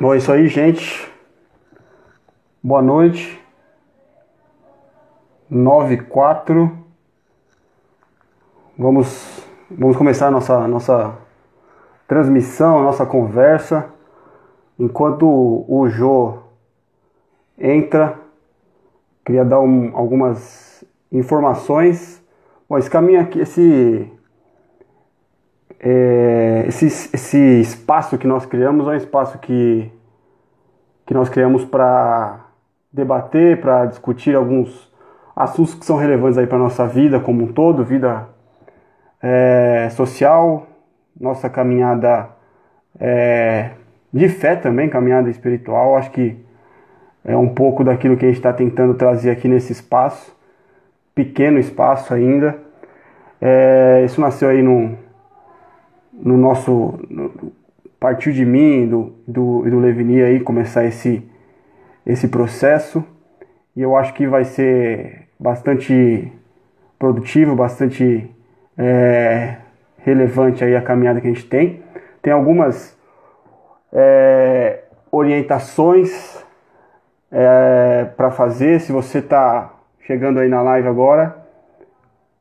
Bom, é isso aí, gente. Boa noite. 9:04. Vamos começar a nossa transmissão, a nossa conversa. Enquanto o Jô entra, queria dar algumas informações. Bom, esse caminho aqui, esse espaço que nós criamos é um espaço que nós criamos para debater, para discutir alguns assuntos que são relevantes aí para a nossa vida como um todo, vida social, nossa caminhada de fé também, caminhada espiritual. Acho que é um pouco daquilo que a gente está tentando trazer aqui nesse espaço, pequeno espaço ainda. Isso nasceu aí no nosso... partiu de mim e do Levini aí começar esse processo, e eu acho que vai ser bastante produtivo, bastante relevante aí a caminhada que a gente tem. Tem algumas orientações para fazer. Se você está chegando aí na live agora,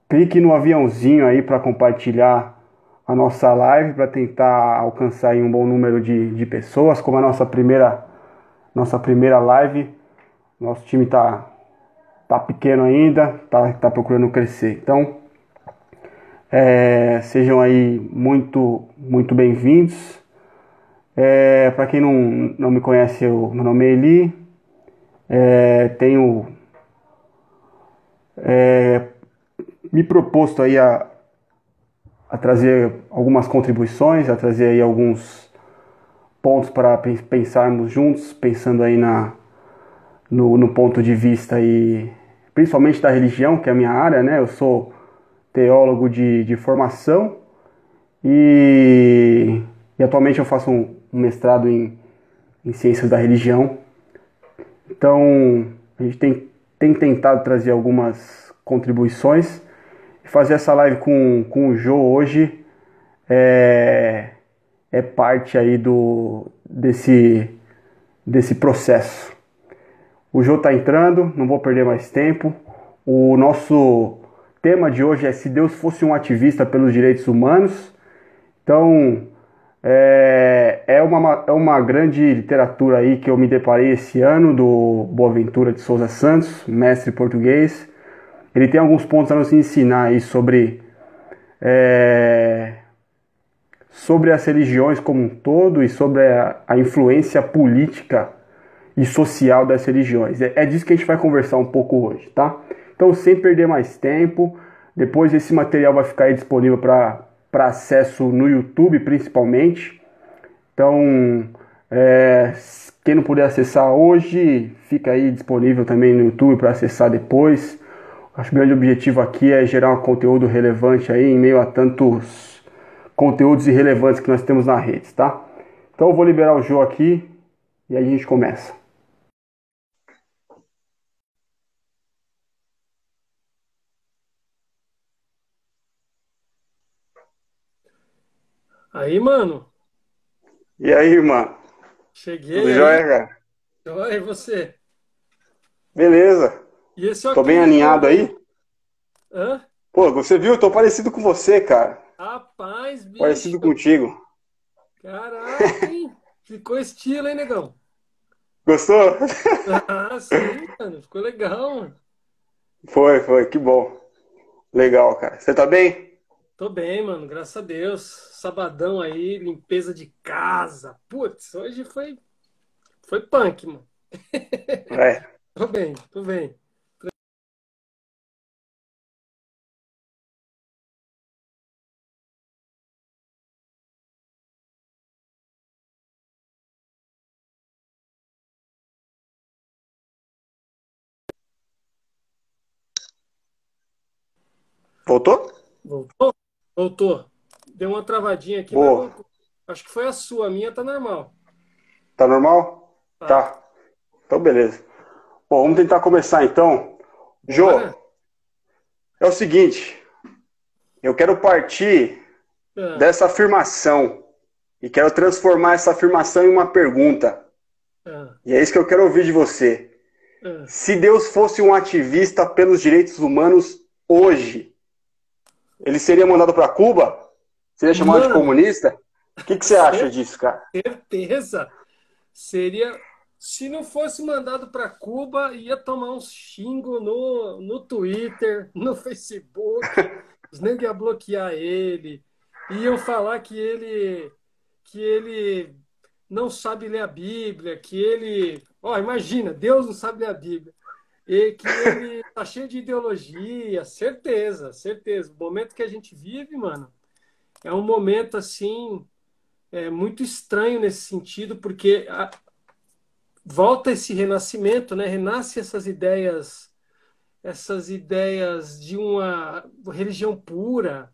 clique no aviãozinho aí para compartilhar a nossa live, para tentar alcançar aí um bom número de pessoas. Como a nossa primeira live, nosso time tá pequeno ainda, tá procurando crescer. Então, sejam aí muito bem-vindos. Para quem não me conhece, meu nome é Eli. Tenho me proposto aí a trazer algumas contribuições, a trazer aí alguns pontos para pensarmos juntos, pensando aí no ponto de vista aí, principalmente da religião, que é a minha área, né? Eu sou teólogo de formação e atualmente eu faço um mestrado em ciências da religião. Então, a gente tem tentado trazer algumas contribuições. Fazer essa live com o Jô hoje é parte aí desse processo. O Jô está entrando, não vou perder mais tempo. O nosso tema de hoje é: se Deus fosse um ativista pelos direitos humanos. Então, é uma grande literatura aí que eu me deparei esse ano, do Boaventura de Souza Santos, mestre português. Ele tem alguns pontos a nos ensinar aí sobre as religiões como um todo e sobre a influência política e social das religiões. É disso que a gente vai conversar um pouco hoje, tá? Então, sem perder mais tempo, depois esse material vai ficar aí disponível para acesso no YouTube, principalmente. Então, quem não puder acessar hoje, fica aí disponível também no YouTube para acessar depois. Acho que o grande objetivo aqui é gerar um conteúdo relevante aí em meio a tantos conteúdos irrelevantes que nós temos na rede, tá? Então eu vou liberar o Jô aqui e aí a gente começa. Aí, mano, E aí, irmã? Tudo cheguei jóia, aí. cara? Olha você. Beleza. E esse Tô bem óculos novo alinhado aí? aí? Hã? Pô, você viu? Tô parecido com você, cara. Rapaz, Parecido bicho. contigo. Caraca, hein? Ficou estilo, hein, negão? Gostou? Ah, sim, mano. Ficou legal, mano. Foi, que bom. Legal, cara. Você tá bem? Tô bem, mano. Graças a Deus. Sabadão aí, limpeza de casa. Putz, hoje foi punk, mano. É. Tô bem, tô bem. Voltou? Voltou? Voltou. Deu uma travadinha aqui, mas Boa. voltou. Acho que foi a sua. A minha tá normal. Tá normal? Tá. Tá. Então, beleza. Bom, vamos tentar começar então. Jô, Bora? é o seguinte, eu quero partir Ah, dessa afirmação e quero transformar essa afirmação em uma pergunta. Ah, E é isso que eu quero ouvir de você. ah. Se Deus fosse um ativista pelos direitos humanos hoje, ele seria mandado para Cuba? Seria chamado de Mano, comunista? O que você acha disso, cara? certeza. Seria. Se não fosse mandado para Cuba, ia tomar uns xingo no Twitter, no Facebook. Os negros iam bloquear ele. Iam falar que ele não sabe ler a Bíblia, que ele. Ó, imagina, Deus não sabe ler a Bíblia. E que ele tá cheio de ideologia, certeza, certeza. O momento que a gente vive, mano, é um momento assim, muito estranho nesse sentido, porque volta esse renascimento, né? Renasce essas ideias de uma religião pura,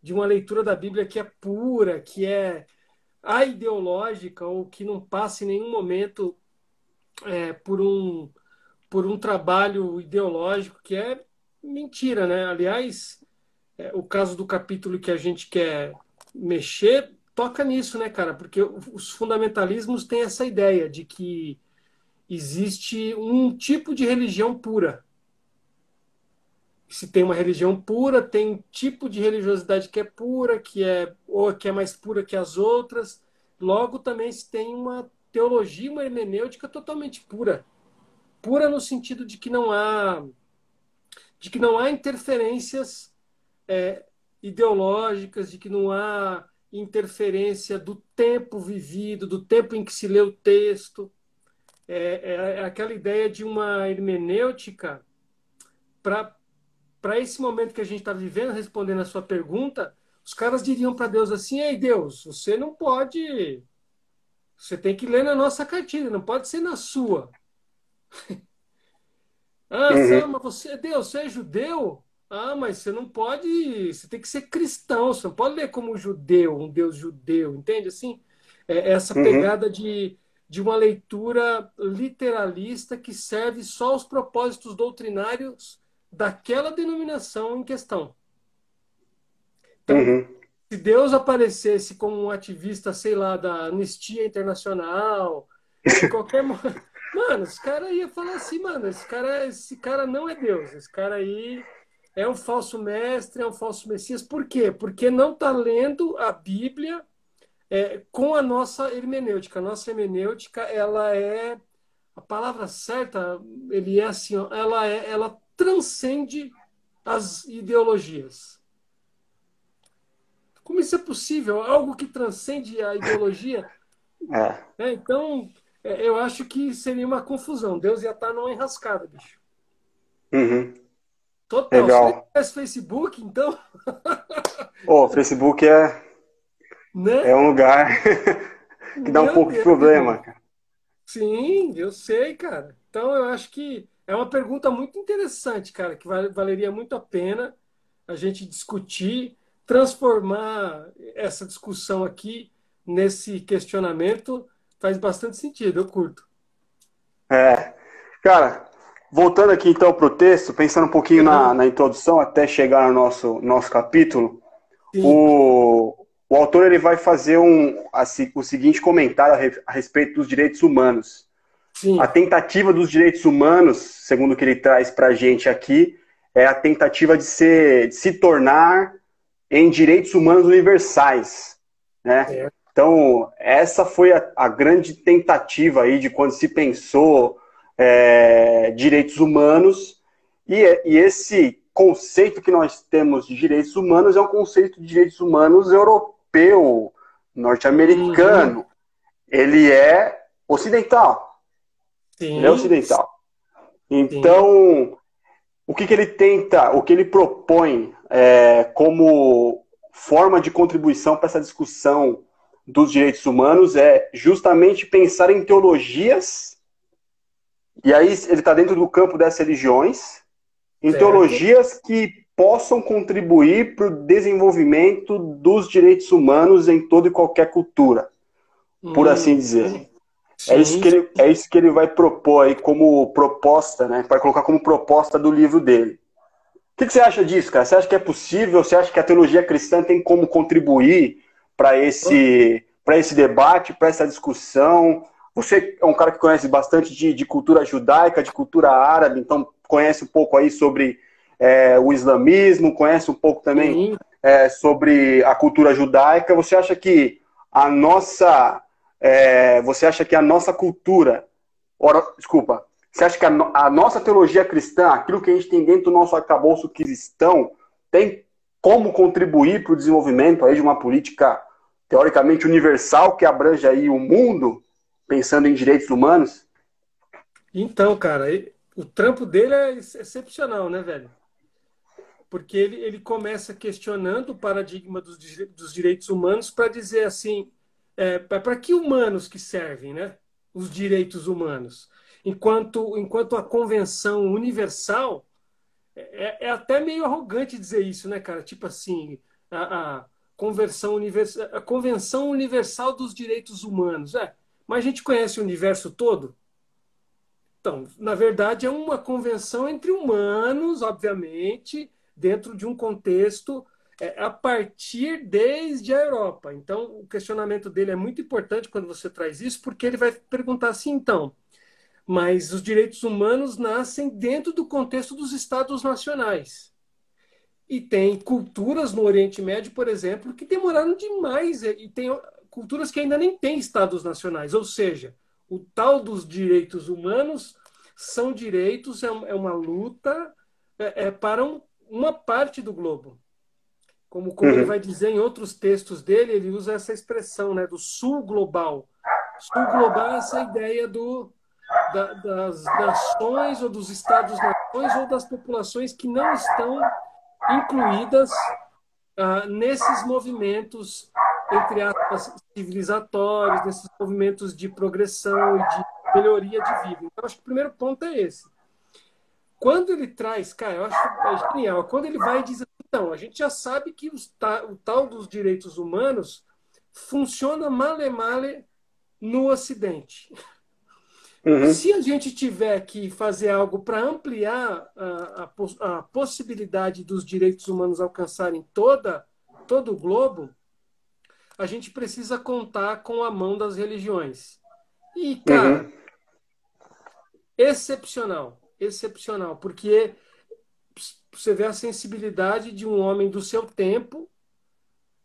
de uma leitura da Bíblia que é pura, que é aideológica ou que não passa em nenhum momento por um trabalho ideológico, que é mentira, né? Aliás, o caso do capítulo que a gente quer mexer toca nisso, né, cara? Porque os fundamentalismos têm essa ideia de que existe um tipo de religião pura. Se tem uma religião pura, tem um tipo de religiosidade que é pura, ou que é mais pura que as outras. Logo, também se tem uma teologia, uma hermenêutica totalmente pura. Pura no sentido de que não há interferências ideológicas, de que não há interferência do tempo vivido, do tempo em que se lê o texto. É aquela ideia de uma hermenêutica para esse momento que a gente está vivendo, respondendo a sua pergunta. Os caras diriam para Deus assim: ei, Deus, você não pode. Você tem que ler na nossa cartilha, não pode ser na sua. Ah, Uhum, mas Deus, você é judeu? Ah, mas você não pode. Você tem que ser cristão, você não pode ler como judeu, um Deus judeu, entende? Assim, essa uhum, pegada de uma leitura literalista que serve só aos propósitos doutrinários daquela denominação em questão. Então, uhum. se Deus aparecesse como um ativista, sei lá, da Anistia Internacional, de qualquer. Mano, esse cara ia falar assim, mano, esse cara não é Deus. Esse cara aí é um falso mestre, é um falso messias. Por quê? Porque não está lendo a Bíblia com a nossa hermenêutica. A nossa hermenêutica, ela é. A palavra certa, ele é assim, ó, ela transcende as ideologias. Como isso é possível? Algo que transcende a ideologia? É. Então, eu acho que seria uma confusão. Deus ia estar numa enrascada, bicho. Uhum. Total. Se ele Legal. tivesse Facebook, então, O Facebook é né? um lugar que dá um Meu pouco de Deus, problema, irmão. cara. Sim, eu sei, cara. Então, eu acho que é uma pergunta muito interessante, cara, que valeria muito a pena a gente discutir, transformar essa discussão aqui nesse questionamento. Faz bastante sentido, eu curto. É. Cara, voltando aqui então para o texto, pensando um pouquinho Aham. na introdução até chegar no nosso capítulo, Sim, o autor ele vai fazer o seguinte comentário a respeito dos direitos humanos. A sim, tentativa dos direitos humanos, segundo o que ele traz para a gente aqui, é a tentativa de se tornar em direitos humanos universais, né? certo. Então, essa foi a grande tentativa aí de quando se pensou direitos humanos, e esse conceito que nós temos de direitos humanos é um conceito de direitos humanos europeu, Uhum. norte-americano. Ele é ocidental. Ele é Sim, ocidental. sim. Então, o que ele tenta, o que ele propõe como forma de contribuição para essa discussão dos direitos humanos é justamente pensar em teologias, e aí ele está dentro do campo das religiões, em Certo. teologias que possam contribuir para o desenvolvimento dos direitos humanos em toda e qualquer cultura, por assim dizer. Uhum. Sim, sim. É isso que ele vai propor aí como proposta, né? Vai colocar como proposta do livro dele. O que você acha disso, cara? Você acha que é possível? Você acha que a teologia cristã tem como contribuir para esse debate, para essa discussão? você é um cara que conhece bastante de cultura judaica, de cultura árabe, então conhece um pouco aí sobre o islamismo, conhece um pouco também Sim. sobre a cultura judaica. Você acha que a nossa, você acha que a nossa cultura, desculpa, você acha que a nossa teologia cristã, aquilo que a gente tem dentro do nosso arcabouço cristão, tem como contribuir para o desenvolvimento aí de uma política teoricamente universal que abrange aí o mundo, pensando em direitos humanos? Então, cara, o trampo dele é excepcional, né, velho? Porque ele começa questionando o paradigma dos direitos humanos para dizer assim, para que humanos que servem, né? Os direitos humanos. Enquanto a Convenção Universal, é até meio arrogante dizer isso, né, cara? Tipo assim, a a Convenção Universal dos Direitos Humanos. Mas a gente conhece o universo todo? Então, na verdade, é uma convenção entre humanos, obviamente, dentro de um contexto a partir desde a Europa. Então, o questionamento dele é muito importante quando você traz isso, porque ele vai perguntar assim, então, mas os direitos humanos nascem dentro do contexto dos Estados nacionais. E tem culturas no Oriente Médio, por exemplo, que demoraram demais, e tem culturas que ainda nem têm Estados nacionais, ou seja, o tal dos direitos humanos são direitos, é uma luta para uma parte do globo. Como ele Uhum, vai dizer em outros textos dele, ele usa essa expressão, né, do sul global. Sul global é essa ideia das nações ou dos estados-nações ou das populações que não estão incluídas nesses movimentos, entre aspas, civilizatórios, nesses movimentos de progressão e de melhoria de vida. Então, acho que o primeiro ponto é esse. Quando ele traz, cara, eu acho genial, quando ele vai e diz assim, então, a gente já sabe que o tal dos direitos humanos funciona male no Ocidente. uhum, Se a gente tiver que fazer algo para ampliar a possibilidade dos direitos humanos alcançarem todo o globo, a gente precisa contar com a mão das religiões. E, cara, uhum, excepcional, excepcional, porque você vê a sensibilidade de um homem do seu tempo,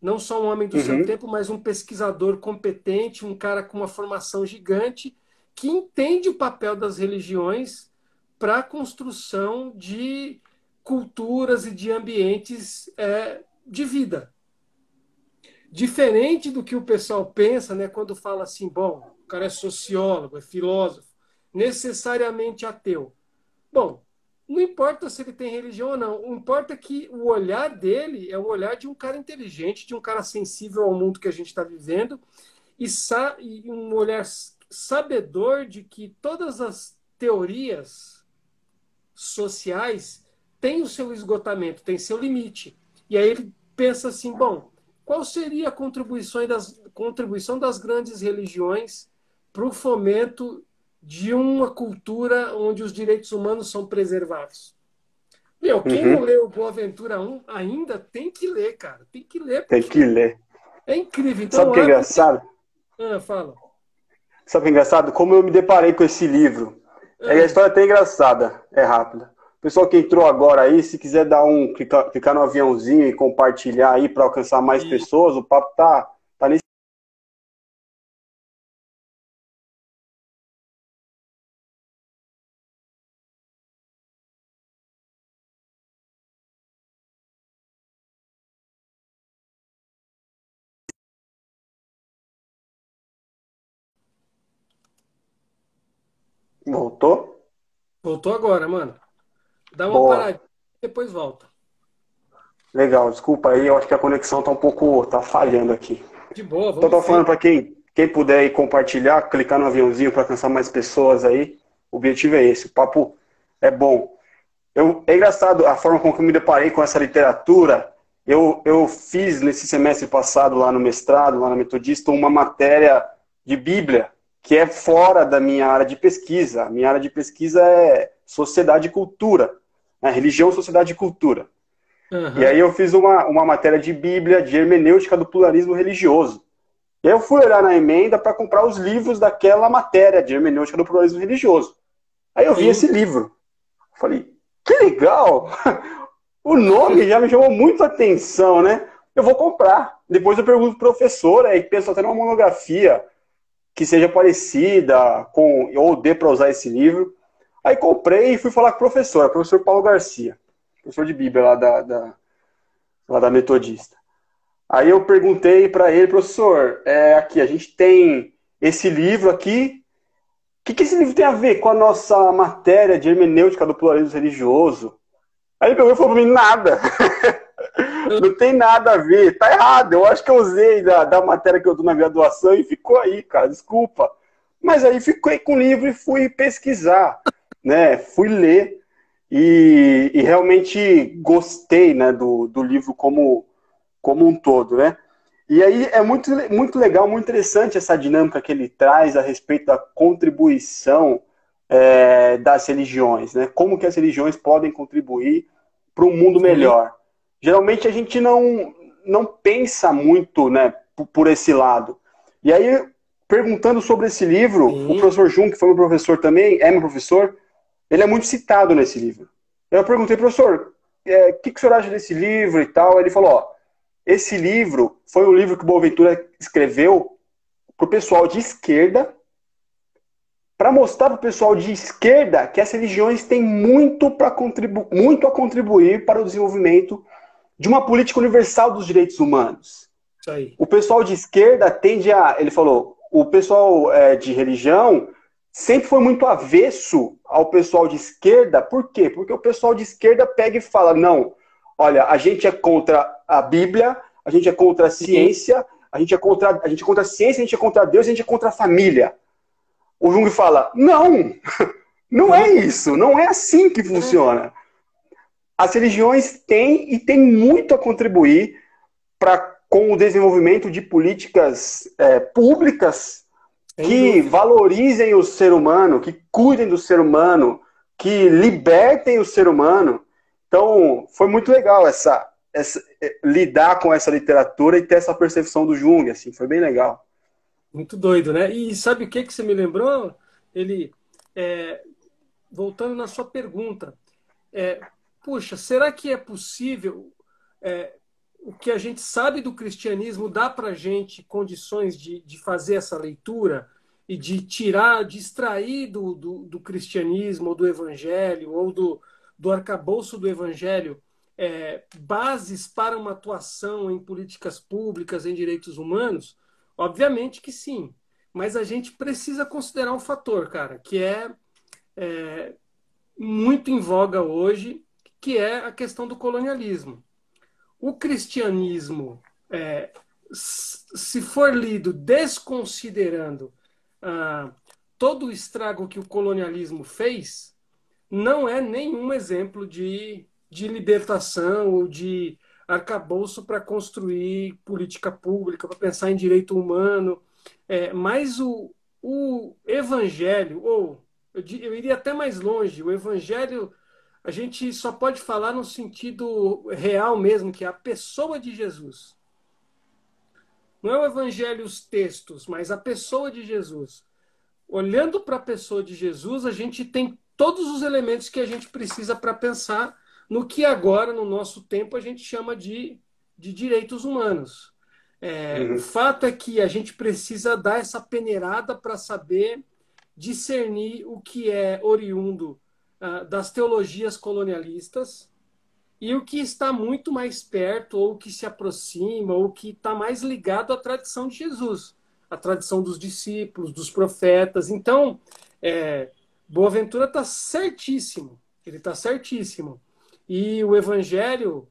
não só um homem do seu uhum, tempo, mas um pesquisador competente, um cara com uma formação gigante, que entende o papel das religiões para a construção de culturas e de ambientes de vida. Diferente do que o pessoal pensa, né, quando fala assim, bom, o cara é sociólogo, é filósofo, necessariamente ateu. Bom, não importa se ele tem religião ou não, o importa é que o olhar dele é o olhar de um cara inteligente, de um cara sensível ao mundo que a gente está vivendo, e um olhar sabedor de que todas as teorias sociais têm o seu esgotamento, têm seu limite. E aí ele pensa assim, bom, qual seria a contribuição das grandes religiões para o fomento de uma cultura onde os direitos humanos são preservados? Meu, quem não uhum. leu Boaventura 1 ainda tem que ler, cara. Tem que ler Tem porque que ler. é incrível. Sabe o Então, que é abre. engraçado? Fala. Sabe o que é engraçado? Como eu me deparei com esse livro. A Ah, história é até engraçada, é rápida. O pessoal que entrou agora aí, se quiser dar clicar no aviãozinho e compartilhar aí para alcançar mais e pessoas, o papo tá nesse. Voltou? voltou agora, mano. Dá uma Boa. paradinha e depois volta. Legal, desculpa aí, eu acho que a conexão tá falhando aqui. De boa, Então, vamos em tô falando frente. para quem puder aí compartilhar, clicar no aviãozinho para alcançar mais pessoas aí. O objetivo é esse. O papo é bom. É engraçado a forma como eu me deparei com essa literatura. Eu fiz nesse semestre passado, lá no mestrado, lá na Metodista, uma matéria de Bíblia, que é fora da minha área de pesquisa. A minha área de pesquisa é sociedade e cultura, né? Religião, sociedade e cultura. E Aham. aí eu fiz uma matéria de Bíblia, de hermenêutica do pluralismo religioso. E aí eu fui olhar na emenda para comprar os livros daquela matéria de hermenêutica do pluralismo religioso. Aí eu vi Sim. esse livro. Falei, que legal! O nome já me chamou muito a atenção, né? Eu vou comprar. Depois eu pergunto pro professor, aí penso até numa monografia que seja parecida com, ou dê para usar esse livro. Aí comprei e fui falar com o professor Paulo Garcia, professor de Bíblia lá da Metodista. Aí eu perguntei para ele, professor, aqui a gente tem esse livro aqui, o que esse livro tem a ver com a nossa matéria de hermenêutica do pluralismo religioso? Aí ele pegou e falou para mim, nada. Não tem nada a ver, tá errado. Eu acho que eu usei da matéria que eu dou na graduação e ficou aí, cara, desculpa. Mas aí fiquei com o livro e fui pesquisar, né? Fui ler e realmente gostei, né, do livro como um todo, né? E aí é muito legal, muito interessante essa dinâmica que ele traz a respeito da contribuição das religiões, né? Como que as religiões podem contribuir para um mundo Sim. melhor. Geralmente a gente não pensa muito, né, por esse lado. E aí, perguntando sobre esse livro, o Sim. professor Jung, que foi meu professor também, é meu professor, ele é muito citado nesse livro. Eu perguntei, professor, o que o senhor acha desse livro e tal? Ele falou, ó, esse livro foi um livro que o Boaventura escreveu para o pessoal de esquerda, para mostrar para o pessoal de esquerda que as religiões têm muito a contribuir para o desenvolvimento de uma política universal dos direitos humanos. Isso aí. O pessoal de esquerda tende a, ele falou, o pessoal de religião sempre foi muito avesso ao pessoal de esquerda. Por quê? Porque o pessoal de esquerda pega e fala, não, olha, a gente é contra a Bíblia, a gente é contra a Sim. ciência, a gente é contra a ciência, a gente é contra Deus, a gente é contra a família. O Jung fala, não, não é isso, não é assim que funciona. As religiões têm e têm muito a contribuir com o desenvolvimento de políticas públicas Sem que dúvida. valorizem o ser humano, que cuidem do ser humano, que libertem o ser humano. Então, foi muito legal lidar com essa literatura e ter essa percepção do Jung, assim, foi bem legal. Muito doido, né? E sabe o que que você me lembrou? Ele, é, voltando na sua pergunta, é, puxa, será que é possível o que a gente sabe do cristianismo dá para a gente condições de fazer essa leitura e de tirar, de extrair do cristianismo ou do evangelho ou do arcabouço do evangelho bases para uma atuação em políticas públicas, em direitos humanos? Obviamente que sim, mas a gente precisa considerar um fator, cara, que é muito em voga hoje, que é a questão do colonialismo. O cristianismo, se for lido desconsiderando ah, todo o estrago que o colonialismo fez, não é nenhum exemplo de libertação ou de arcabouço para construir política pública, para pensar em direito humano. Mas o evangelho, ou eu iria até mais longe, o evangelho a gente só pode falar no sentido real mesmo, que é a pessoa de Jesus. Não é o evangelho os textos, mas a pessoa de Jesus. Olhando para a pessoa de Jesus, a gente tem todos os elementos que a gente precisa para pensar no que agora, no nosso tempo, a gente chama de direitos humanos. O Uhum. fato é que a gente precisa dar essa peneirada para saber discernir o que é oriundo das teologias colonialistas e o que está muito mais perto, ou que se aproxima, ou que está mais ligado à tradição de Jesus, à tradição dos discípulos, dos profetas. Então, Boaventura está certíssimo, ele está certíssimo. E o Evangelho,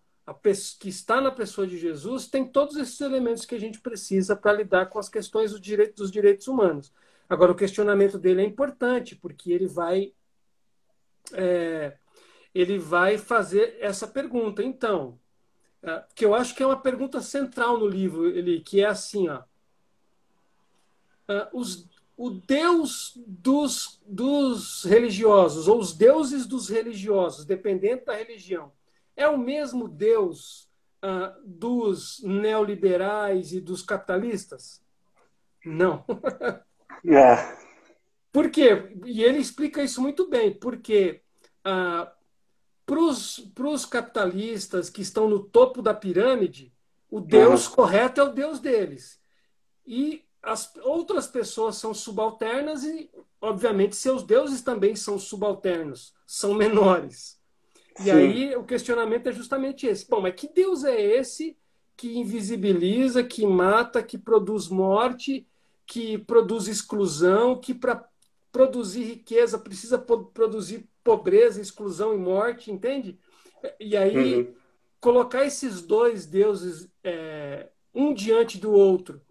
que está na pessoa de Jesus, tem todos esses elementos que a gente precisa para lidar com as questões dos direitos humanos. Agora, o questionamento dele é importante, porque ele vai fazer essa pergunta. Então, que eu acho que é uma pergunta central no livro, que é assim, ó, o Deus dos religiosos, ou os deuses dos religiosos, dependendo da religião, é o mesmo Deus dos neoliberais e dos capitalistas? Não. É. Por quê? E ele explica isso muito bem, porque para os capitalistas que estão no topo da pirâmide, o Deus Uhum. correto é o Deus deles. E as outras pessoas são subalternas e, obviamente, seus deuses também são subalternos, são menores. E Sim. aí o questionamento é justamente esse. Bom, mas que Deus é esse que invisibiliza, que mata, que produz morte, que produz exclusão, que para produzir riqueza precisa produzir pobreza, exclusão e morte, entende? E aí Uhum. colocar esses dois deuses um diante do outro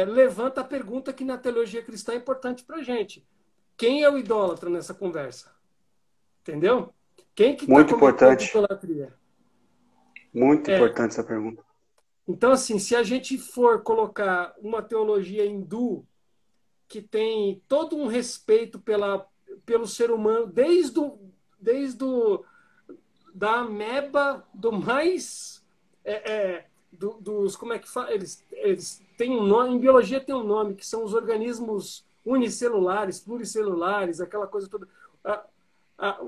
levanta a pergunta que na teologia cristã é importante para a gente. Quem é o idólatra nessa conversa? Entendeu? Quem que está Muito cometendo importante. idolatria? Muito É, importante essa pergunta. então, assim, se a gente for colocar uma teologia hindu que tem todo um respeito pelo ser humano, da ameba, do mais. Dos. Como é que fala? Eles têm um nome, em biologia tem um nome, que são os organismos unicelulares, pluricelulares, aquela coisa toda. A, a,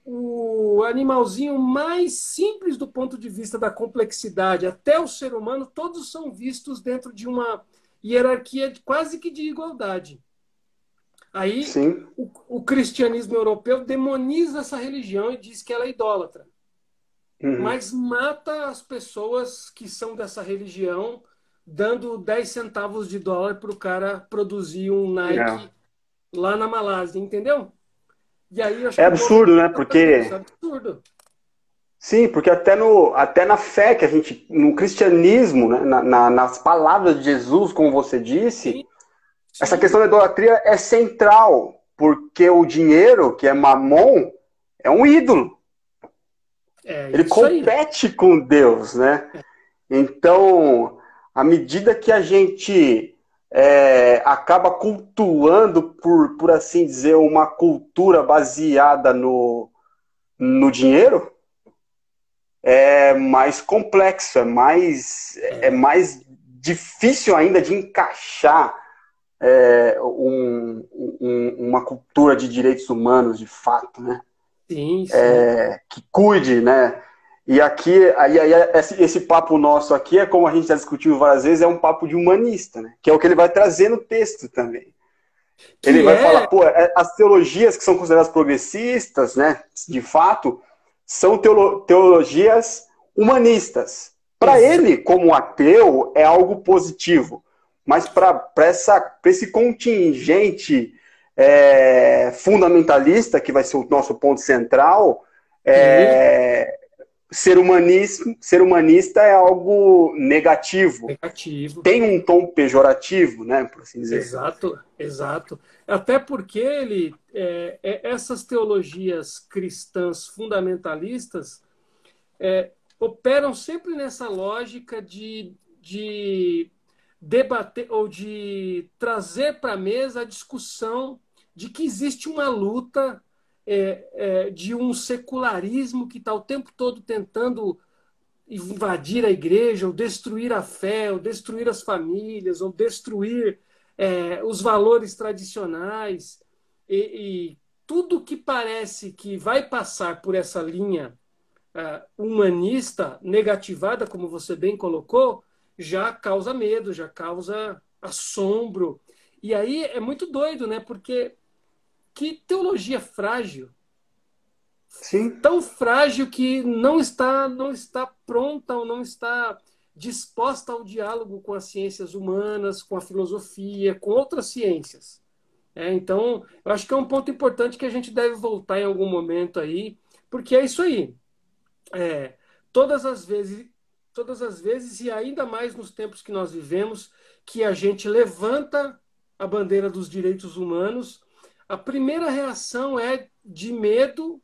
o animalzinho mais simples do ponto de vista da complexidade, até o ser humano, todos são vistos dentro de uma hierarquia quase que de igualdade. Aí Sim. o cristianismo europeu demoniza essa religião e diz que ela é idólatra, Uhum. mas mata as pessoas que são dessa religião, dando 10 centavos de dólar para o cara produzir um É. Nike lá na Malásia, entendeu? E aí eu acho É que o povo absurdo, né? pensa nisso, é Porque absurdo. sim, porque até na fé que a gente, no cristianismo, né, nas palavras de Jesus, como você disse, Sim, essa sim, questão da idolatria é central, porque o dinheiro, que é mamon, é um ídolo. é Ele isso aí. compete com Deus, né? Então, à medida que a gente acaba cultuando, por assim dizer, uma cultura baseada no dinheiro, é mais complexo, é É, mais difícil ainda de encaixar uma cultura de direitos humanos, de fato, né? sim, sim. Que cuide, né? E aqui, esse papo nosso aqui é como a gente já discutiu várias vezes, é um papo de humanista, né? Que é o que ele vai trazer no texto também. Ele Que vai falar, é, pô, as teologias que são consideradas progressistas, né? De fato, são teologias humanistas. Para exa ele, como ateu, é algo positivo. Mas para esse contingente fundamentalista, que vai ser o nosso ponto central, sim, é, ser humanista é algo negativo. negativo. Tem um tom pejorativo, né, por assim dizer. Exato, exato. Até porque essas teologias cristãs fundamentalistas operam sempre nessa lógica de debater ou de trazer para a mesa a discussão de que existe uma luta de um secularismo que está o tempo todo tentando invadir a igreja, ou destruir a fé, ou destruir as famílias, ou destruir os valores tradicionais. E tudo que parece que vai passar por essa linha humanista negativada, como você bem colocou, já causa medo, já causa assombro. E aí é muito doido, né? Porque que teologia frágil, Sim, tão frágil que não está pronta ou não está disposta ao diálogo com as ciências humanas, com a filosofia, com outras ciências. Então, eu acho que é um ponto importante que a gente deve voltar em algum momento aí, porque é isso aí. É, todas as vezes, todas as vezes e ainda mais nos tempos que nós vivemos, que a gente levanta a bandeira dos direitos humanos, a primeira reação é de medo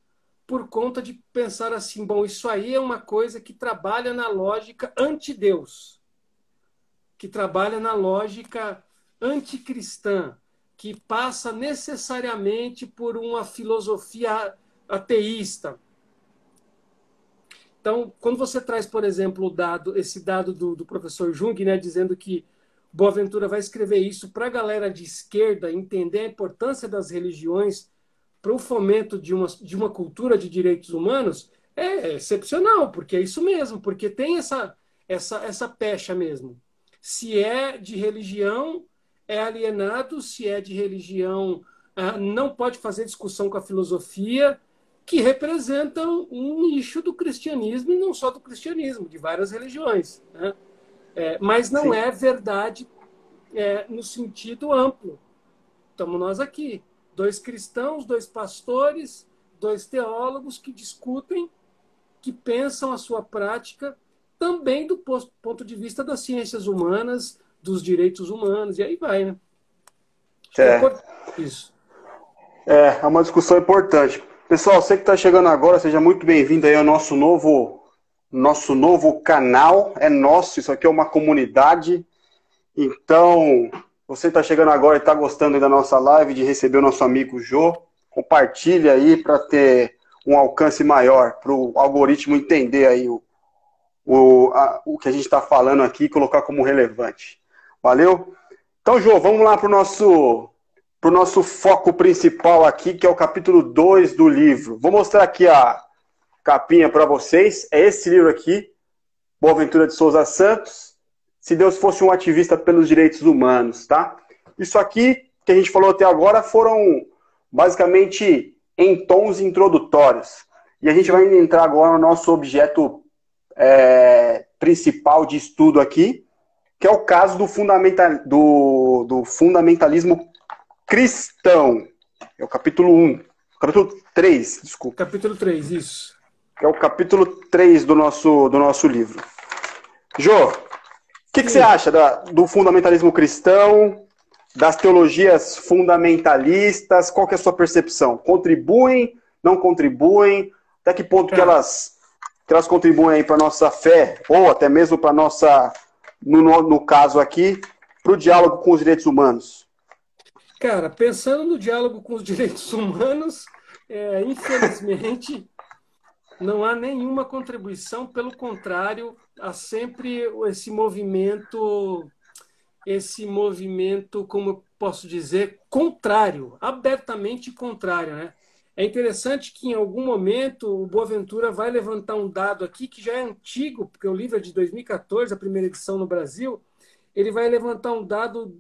por conta de pensar assim, bom, isso aí é uma coisa que trabalha na lógica anti-Deus, que trabalha na lógica anticristã, que passa necessariamente por uma filosofia ateísta. Então, quando você traz, por exemplo, esse dado do professor Jung, né, dizendo que Boaventura vai escrever isso para a galera de esquerda entender a importância das religiões para o fomento de uma cultura de direitos humanos, é excepcional, porque é isso mesmo, porque tem essa pecha mesmo. Se é de religião, é alienado, se é de religião, não pode fazer discussão com a filosofia, que representam um nicho do cristianismo, e não só do cristianismo, de várias religiões. Né? Mas não Sim. é verdade no sentido amplo. Estamos nós aqui, 2 cristãos, 2 pastores, 2 teólogos que discutem, que pensam a sua prática também do ponto de vista das ciências humanas, dos direitos humanos, e aí vai, né? Acho que é importante isso. É uma discussão importante. Pessoal, você que está chegando agora, seja muito bem-vindo aí ao nosso novo canal. É nosso, isso aqui é uma comunidade. Então, você está chegando agora e está gostando aí da nossa live, de receber o nosso amigo Jô, compartilha aí para ter um alcance maior, para o algoritmo entender aí o que a gente está falando aqui e colocar como relevante. Valeu? Então, Jô, vamos lá para o nosso foco principal aqui, que é o capítulo 2 do livro. Vou mostrar aqui a capinha para vocês. É esse livro aqui, Boaventura de Souza Santos, Se Deus Fosse um Ativista pelos Direitos Humanos, tá? Isso aqui que a gente falou até agora foram basicamente em tons introdutórios. E a gente vai entrar agora no nosso objeto principal de estudo aqui, que é o caso do fundamentalismo cristão. É o capítulo 1. Capítulo 3, desculpa. Capítulo 3, isso. Que é o capítulo 3 do nosso livro. Jô, o que você acha do fundamentalismo cristão, das teologias fundamentalistas? Qual que é a sua percepção? Contribuem, não contribuem? Até que ponto que elas contribuem para a nossa fé, ou até mesmo para a nossa, no caso aqui, para o diálogo com os direitos humanos? Cara, pensando no diálogo com os direitos humanos, infelizmente, não há nenhuma contribuição, pelo contrário, há sempre esse movimento, como eu posso dizer, contrário, abertamente contrário, né? É interessante que, em algum momento, o Boaventura vai levantar um dado aqui que já é antigo, porque o livro é de 2014, a primeira edição no Brasil. Ele vai levantar um dado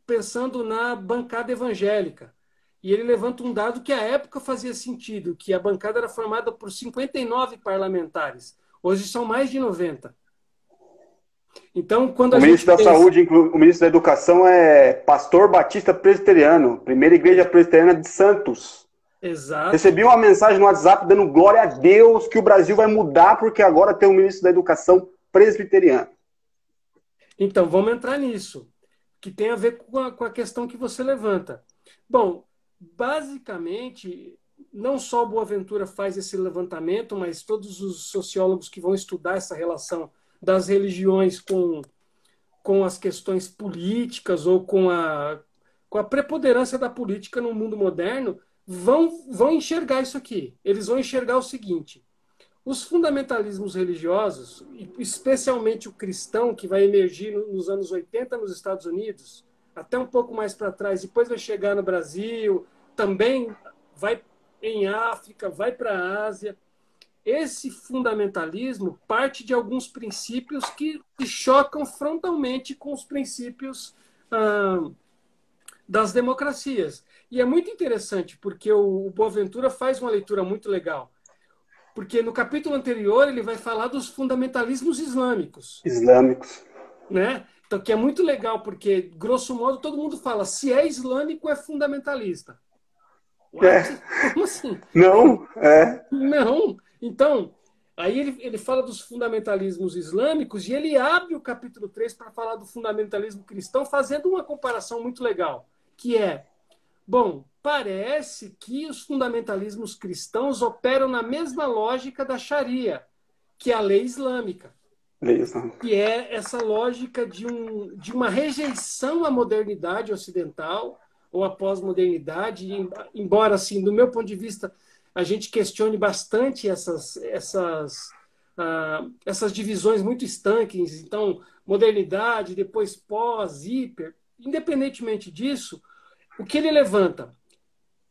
pensando na bancada evangélica. E ele levanta um dado que, à época, fazia sentido, que a bancada era formada por 59 parlamentares. Hoje são mais de 90. Então, quando o ministro da Saúde, o ministro da Educação é pastor batista presbiteriano, primeira igreja presbiteriana de Santos. Exato. Recebi uma mensagem no WhatsApp dando glória a Deus que o Brasil vai mudar porque agora tem um ministro da Educação presbiteriano. Então, vamos entrar nisso, que tem a ver com a questão que você levanta. Bom, basicamente, não só o Boaventura faz esse levantamento, mas todos os sociólogos que vão estudar essa relação das religiões com as questões políticas ou com a preponderância da política no mundo moderno vão enxergar isso aqui. Eles vão enxergar o seguinte: os fundamentalismos religiosos, especialmente o cristão, que vai emergir nos anos 80 nos Estados Unidos, até um pouco mais para trás, depois vai chegar no Brasil, também vai em África, vai para a Ásia. Esse fundamentalismo parte de alguns princípios que chocam frontalmente com os princípios das democracias. E é muito interessante, porque o Boaventura faz uma leitura muito legal. Porque no capítulo anterior ele vai falar dos fundamentalismos islâmicos. Né? Então, que é muito legal, porque, grosso modo, todo mundo fala, se é islâmico, é fundamentalista. Como assim? Não, Não. Então, aí ele fala dos fundamentalismos islâmicos e ele abre o capítulo 3 para falar do fundamentalismo cristão, fazendo uma comparação muito legal, que é, bom, parece que os fundamentalismos cristãos operam na mesma lógica da Sharia, que é a lei islâmica. Que é essa lógica de uma rejeição à modernidade ocidental ou à pós-modernidade, embora, assim, do meu ponto de vista, a gente questione bastante essas essas divisões muito estanques, então, modernidade, depois pós, hiper, independentemente disso, o que ele levanta?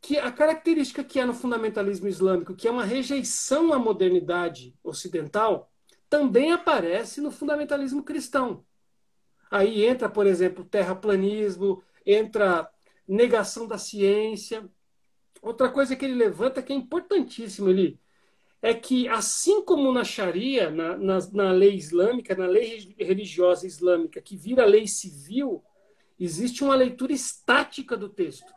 Que a característica que há no fundamentalismo islâmico, que é uma rejeição à modernidade ocidental, também aparece no fundamentalismo cristão. Aí entra, por exemplo, terraplanismo, entra negação da ciência. Outra coisa que ele levanta que é importantíssimo ali é que, assim como na Sharia, na lei islâmica, na lei religiosa islâmica, que vira lei civil, existe uma leitura estática do texto.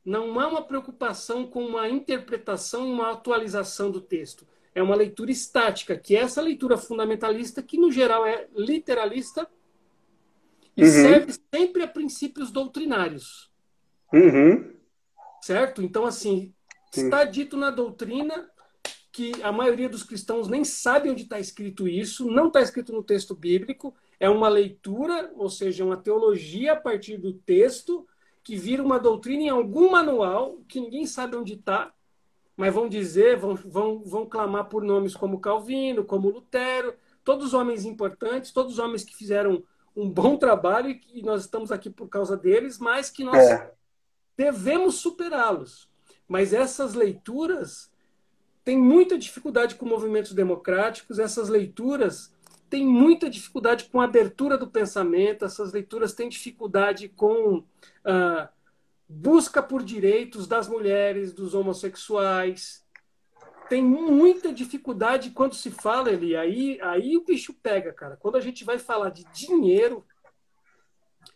Não há uma preocupação com uma interpretação, uma atualização do texto. É uma leitura estática, que é essa leitura fundamentalista, que no geral é literalista e Uhum. serve sempre a princípios doutrinários. Uhum. Certo? Então, assim, Sim. está dito na doutrina que a maioria dos cristãos nem sabe onde está escrito isso, não está escrito no texto bíblico, é uma leitura, ou seja, uma teologia a partir do texto, que vira uma doutrina em algum manual, que ninguém sabe onde está, mas vão dizer, vão clamar por nomes como Calvino, como Lutero, todos homens importantes, todos homens que fizeram um bom trabalho e nós estamos aqui por causa deles, mas que nós É. devemos superá-los. Mas essas leituras têm muita dificuldade com movimentos democráticos, essas leituras têm muita dificuldade com a abertura do pensamento, essas leituras têm dificuldade com a busca por direitos das mulheres, dos homossexuais. Tem muita dificuldade quando se fala, Eli, aí o bicho pega, cara. Quando a gente vai falar de dinheiro,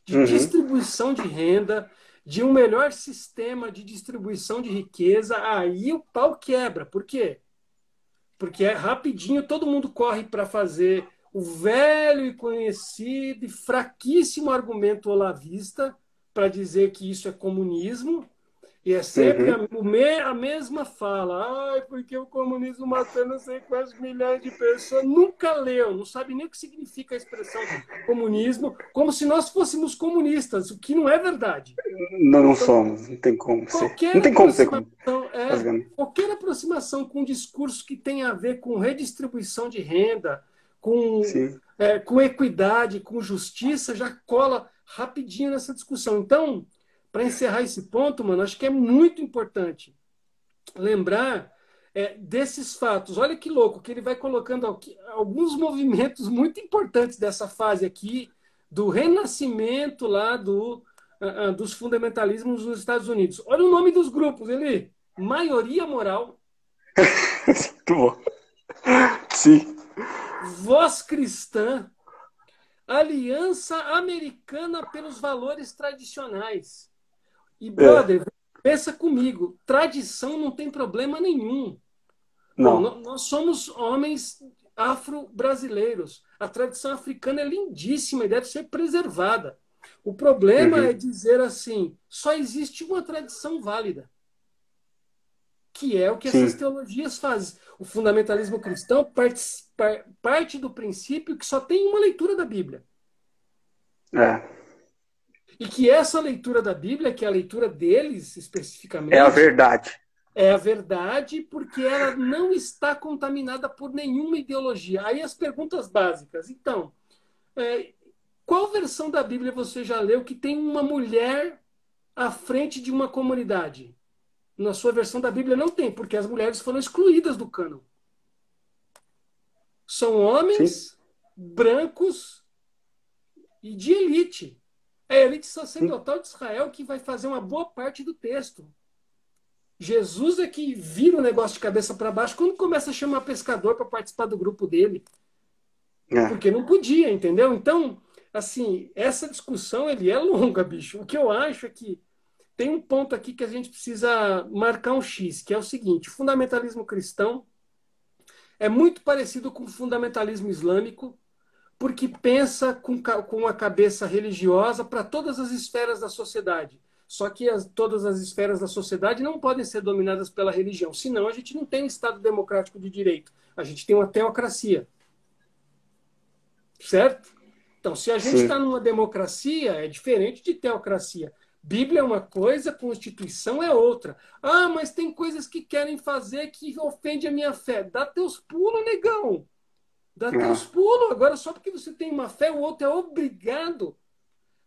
de Uhum. distribuição de renda, de um melhor sistema de distribuição de riqueza, aí o pau quebra. Por quê? Porque é rapidinho, todo mundo corre para fazer o velho e conhecido e fraquíssimo argumento olavista para dizer que isso é comunismo. E é sempre Uhum. a mesma fala. Ai, porque o comunismo matou não sei quantos milhões de pessoas. Nunca leu, não sabe nem o que significa a expressão comunismo, como se nós fôssemos comunistas, o que não é verdade. Não, não Então, somos, não tem como ser. Não tem como ser como, basicamente. qualquer aproximação com um discurso que tenha a ver com redistribuição de renda, Sim. com equidade, com justiça, já cola rapidinho nessa discussão. Então, para encerrar esse ponto, mano, acho que é muito importante lembrar desses fatos. Olha que louco, que ele vai colocando aqui, alguns movimentos muito importantes dessa fase aqui, do renascimento lá dos fundamentalismos nos Estados Unidos. Olha o nome dos grupos, ele Maioria Moral, Muito bom. Sim. Voz Cristã, Aliança Americana pelos Valores Tradicionais. E, É. brother, pensa comigo, tradição não tem problema nenhum. Bom, Não. nós somos homens afro-brasileiros. A tradição africana é lindíssima e deve ser preservada. O problema é Uhum. dizer assim: só existe uma tradição válida, que é o que essas Sim. teologias fazem. O fundamentalismo cristão parte do princípio que só tem uma leitura da Bíblia. É. E que essa leitura da Bíblia, que é a leitura deles É a especificamente, verdade. é a verdade porque ela não está contaminada por nenhuma ideologia. Aí as perguntas básicas. Então, qual versão da Bíblia você já leu que tem uma mulher à frente de uma comunidade? Na sua versão da Bíblia não tem, porque as mulheres foram excluídas do cânon. São Sim. homens brancos e de elite. É a elite Sim. sacerdotal de Israel que vai fazer uma boa parte do texto. Jesus é que vira o negócio de cabeça para baixo quando começa a chamar pescador para participar do grupo dele. É. Porque não podia, entendeu? Então, assim, essa discussão ele é longa, bicho. O que eu acho é que tem um ponto aqui que a gente precisa marcar um X, que é o seguinte: o fundamentalismo cristão é muito parecido com o fundamentalismo islâmico, porque pensa com a cabeça religiosa para todas as esferas da sociedade. Só que todas as esferas da sociedade não podem ser dominadas pela religião, senão a gente não tem um Estado democrático de direito, a gente tem uma teocracia, certo? Então, se a gente está Sim. numa democracia, é diferente de teocracia. Bíblia é uma coisa, Constituição é outra. Ah, mas tem coisas que querem fazer que ofende a minha fé. Dá teus pulos, negão. Dá teus Ah, pulos. Agora, só porque você tem uma fé, o outro é obrigado.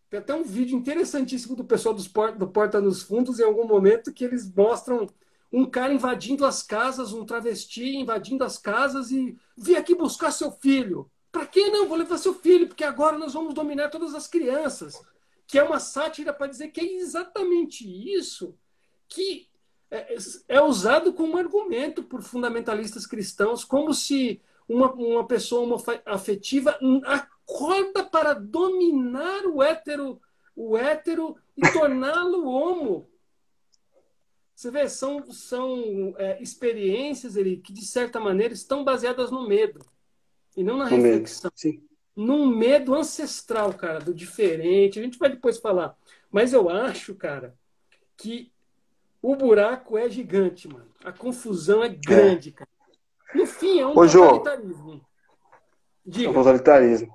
Tem até um vídeo interessantíssimo do pessoal do Porta nos Fundos, em algum momento, que eles mostram um cara invadindo as casas, um travesti invadindo as casas e vim aqui buscar seu filho. Para quê? Não, vou levar seu filho, porque agora nós vamos dominar todas as crianças. Que é uma sátira para dizer que é exatamente isso que é usado como argumento por fundamentalistas cristãos, como se uma pessoa homoafetiva acorda para dominar o hétero e torná-lo homo. Você vê, são experiências que, de certa maneira, estão baseadas no medo e não na no medo. reflexão. Sim. Num medo ancestral, cara, do diferente. A gente vai depois falar. Mas eu acho, cara, que o buraco é gigante, mano. A confusão é É. grande, cara. No fim, é um Ô, Jô, totalitarismo. é um Diga. totalitarismo.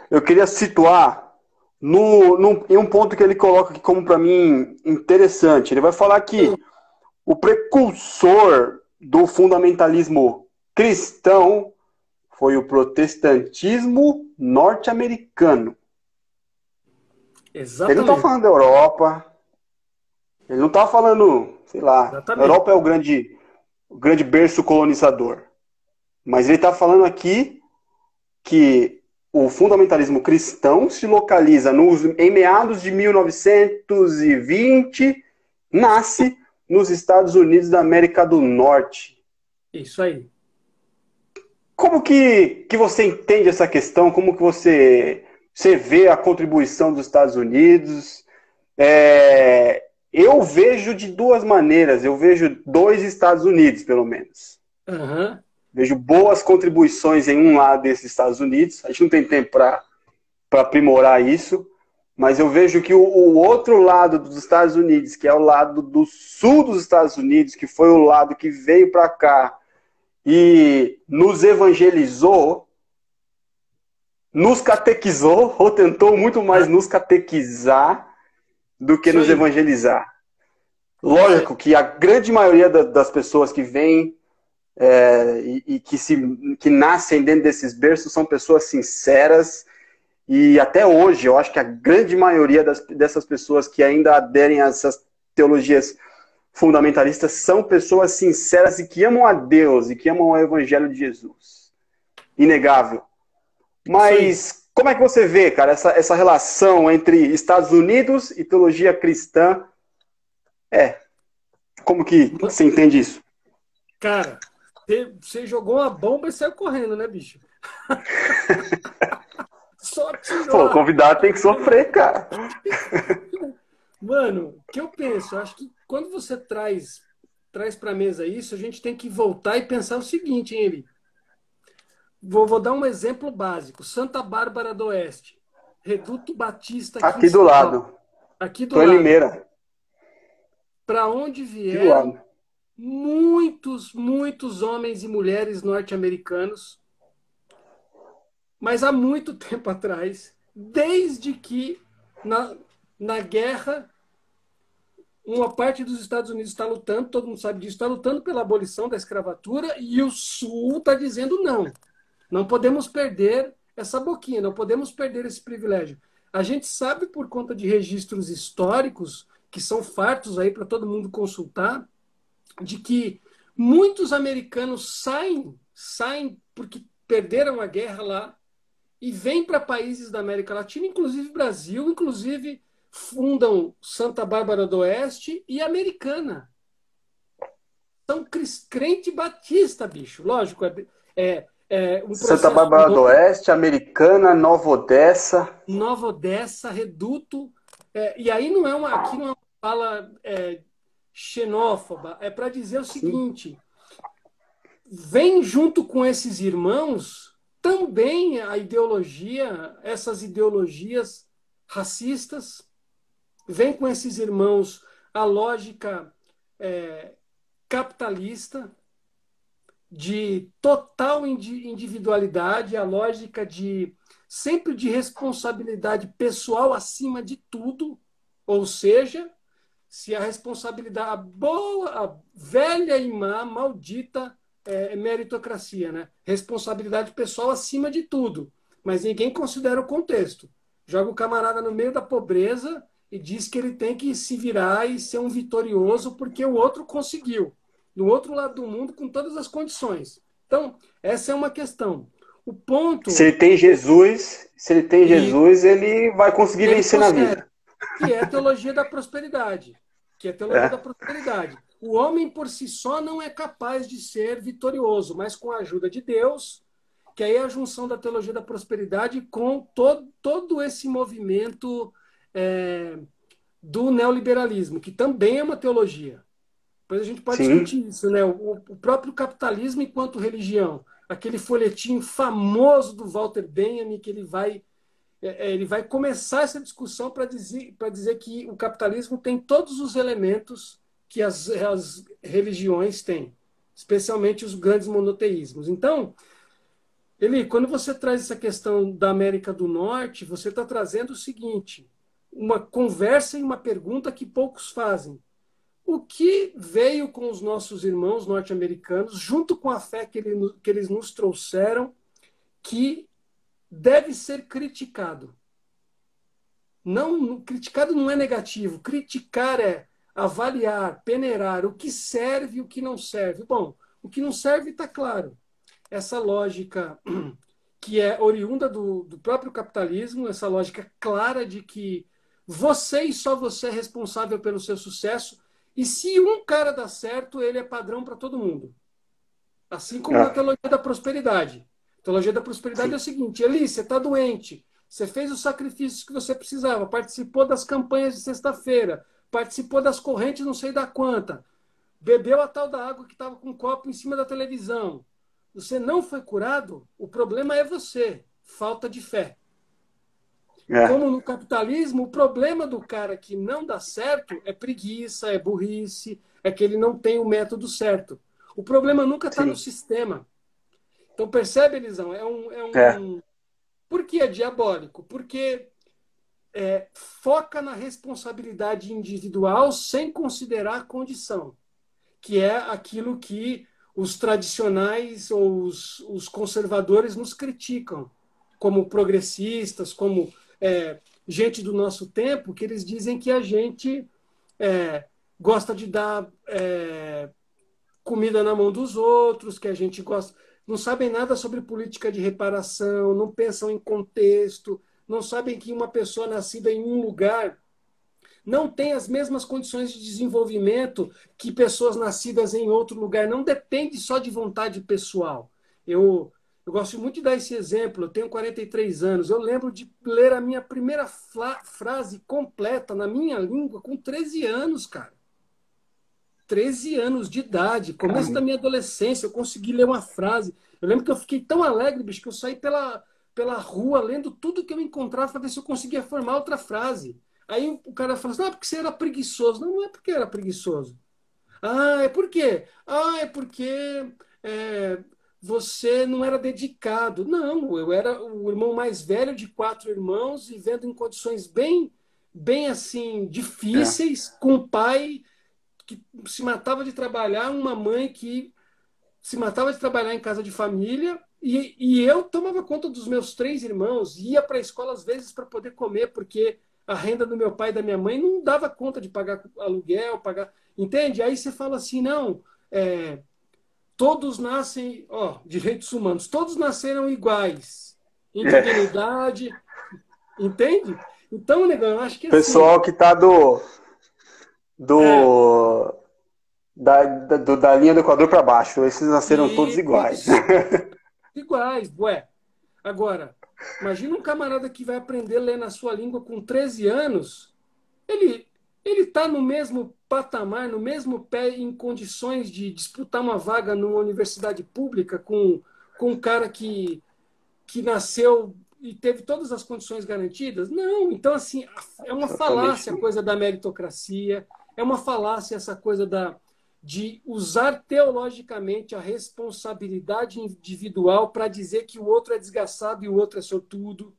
Eu queria situar em um ponto que ele coloca aqui como para mim interessante. Ele vai falar que o precursor do fundamentalismo cristão foi o protestantismo norte-americano. Ele não está Exatamente. falando da Europa, ele não está falando, sei lá, a Exatamente. Europa é o grande berço colonizador. Mas ele está falando aqui que o fundamentalismo cristão se localiza em meados de 1920, nasce nos Estados Unidos da América do Norte. Isso aí. Como que você entende essa questão? Como que você vê a contribuição dos Estados Unidos? Eu vejo de duas maneiras. Eu vejo dois Estados Unidos, pelo menos. Uhum. Vejo boas contribuições em um lado desses Estados Unidos. A gente não tem tempo para aprimorar isso. Mas eu vejo que o outro lado dos Estados Unidos, que é o lado do sul dos Estados Unidos, que foi o lado que veio para cá e nos evangelizou, nos catequizou, ou tentou muito mais nos catequizar do que Isso nos aí. evangelizar. Isso aí. Lógico que a grande maioria das pessoas que vêm e que nascem dentro desses berços são pessoas sinceras, e até hoje eu acho que a grande maioria dessas pessoas que ainda aderem a essas teologias fundamentalistas são pessoas sinceras e que amam a Deus e que amam o Evangelho de Jesus. Inegável. Isso aí. Mas como é que você vê, cara, essa relação entre Estados Unidos e teologia cristã? Como que você entende isso? Cara, você jogou uma bomba e saiu correndo, né, bicho? Só Pô, o tirou. convidado tem que sofrer, cara. Mano, o que eu penso? Eu acho que quando você traz para a mesa isso, a gente tem que voltar e pensar o seguinte, hein, Eli? Vou dar um exemplo básico. Santa Bárbara do Oeste. Reduto Batista aqui em Aqui do São Paulo. lado. Aqui do Tô em lado. Limeira. Para onde Aqui do vieram lado. muitos homens e mulheres norte-americanos, mas há muito tempo atrás, desde que na guerra uma parte dos Estados Unidos está lutando, todo mundo sabe disso, está lutando pela abolição da escravatura e o Sul está dizendo não. Não podemos perder essa boquinha, não podemos perder esse privilégio. A gente sabe por conta de registros históricos, que são fartos aí para todo mundo consultar, de que muitos americanos saem porque perderam a guerra lá e vêm para países da América Latina, inclusive Brasil, inclusive fundam Santa Bárbara do Oeste e Americana. São crente batista, bicho. Lógico, um Santa processo Bárbara do Oeste, Americana, Nova Odessa. Nova Odessa, Reduto. E aí aqui não é uma fala xenófoba, é para dizer o Sim. seguinte: vem junto com esses irmãos também essas ideologias racistas, vem com esses irmãos a lógica capitalista, de total individualidade, a lógica sempre de responsabilidade pessoal acima de tudo, Ou seja, se a responsabilidade, a velha e má, maldita meritocracia, né? Responsabilidade pessoal acima de tudo. Mas ninguém considera o contexto. Joga o camarada no meio da pobreza e diz que ele tem que se virar e ser um vitorioso porque o outro conseguiu. No outro lado do mundo, com todas as condições. Então, essa é uma questão. O Se ponto. ele tem Jesus, ele vai conseguir Ele vencer na consegue, vida. que é a teologia da prosperidade. Que é a teologia da É, prosperidade. O homem por si só não é capaz de ser vitorioso, mas com a ajuda de Deus, que aí é a junção da teologia da prosperidade com todo esse movimento do neoliberalismo, que também é uma teologia. Depois a gente pode sim. discutir isso, né? O próprio capitalismo enquanto religião. Aquele folhetim famoso do Walter Benjamin, que ele vai começar essa discussão para dizer que o capitalismo tem todos os elementos que as religiões têm, especialmente os grandes monoteísmos. Então, quando você traz essa questão da América do Norte, você está trazendo o seguinte, uma conversa e uma pergunta que poucos fazem. O que veio com os nossos irmãos norte-americanos, junto com a fé que eles nos trouxeram, que deve ser criticado? Não, criticado não é negativo. Criticar é avaliar, peneirar o que serve e o que não serve. Bom, o que não serve está claro. Essa lógica que é oriunda do próprio capitalismo, essa lógica clara de que você e só você é responsável pelo seu sucesso, e se um cara dá certo, ele é padrão para todo mundo. Assim como na É, teologia da prosperidade. A teologia da prosperidade é o sim. seguinte: Eli, você está doente, você fez os sacrifícios que você precisava, participou das campanhas de sexta-feira, participou das correntes não sei da quanta, bebeu a tal da água que estava com um copo em cima da televisão. Você não foi curado, o problema é você, falta de fé. É, Como no capitalismo, o problema do cara que não dá certo é preguiça, é burrice, é que ele não tem o método certo. O problema nunca está no sim. sistema. Então percebe, Elisão? É, Por que é diabólico? Porque foca na responsabilidade individual sem considerar a condição, que é aquilo que os tradicionais ou os conservadores nos criticam, como progressistas, como gente do nosso tempo, que eles dizem que a gente gosta de dar comida na mão dos outros, que a gente gosta. Não sabem nada sobre política de reparação, não pensam em contexto, não sabem que uma pessoa nascida em um lugar não tem as mesmas condições de desenvolvimento que pessoas nascidas em outro lugar. Não depende só de vontade pessoal. Eu gosto muito de dar esse exemplo. Eu tenho 43 anos. Eu lembro de ler a minha primeira frase completa na minha língua com 13 anos, cara. 13 anos de idade, começo da caramba. minha adolescência, eu consegui ler uma frase. Eu lembro que eu fiquei tão alegre, bicho, que eu saí pela rua lendo tudo que eu encontrava para ver se eu conseguia formar outra frase. Aí o cara falou assim: porque você era preguiçoso. Não, não é porque eu era preguiçoso. Ah, é por quê? Ah, é porque é, você não era dedicado. Não, eu era o irmão mais velho de 4 irmãos, vivendo em condições bem assim, É, difíceis, com um pai que se matava de trabalhar, uma mãe que se matava de trabalhar em casa de família, e eu tomava conta dos meus 3 irmãos, ia para a escola às vezes para poder comer, porque a renda do meu pai e da minha mãe não dava conta de pagar aluguel, pagar. Entende? Aí você fala assim, não, todos nascem, direitos humanos, todos nasceram iguais, em é. dignidade, entende? Então, negão, eu acho que assim, Pessoal que tá é, do, da linha do Equador para baixo, esses nasceram todos iguais. isso, iguais, ué. Agora, imagina um camarada que vai aprender a ler na sua língua com 13 anos, ele ele está no mesmo patamar, no mesmo pé, em condições de disputar uma vaga numa universidade pública com um cara que nasceu e teve todas as condições garantidas? Não. Então, assim, é uma Exatamente. falácia a coisa da meritocracia, é uma falácia essa coisa de usar teologicamente a responsabilidade individual para dizer que o outro é desgraçado e o outro é sortudo.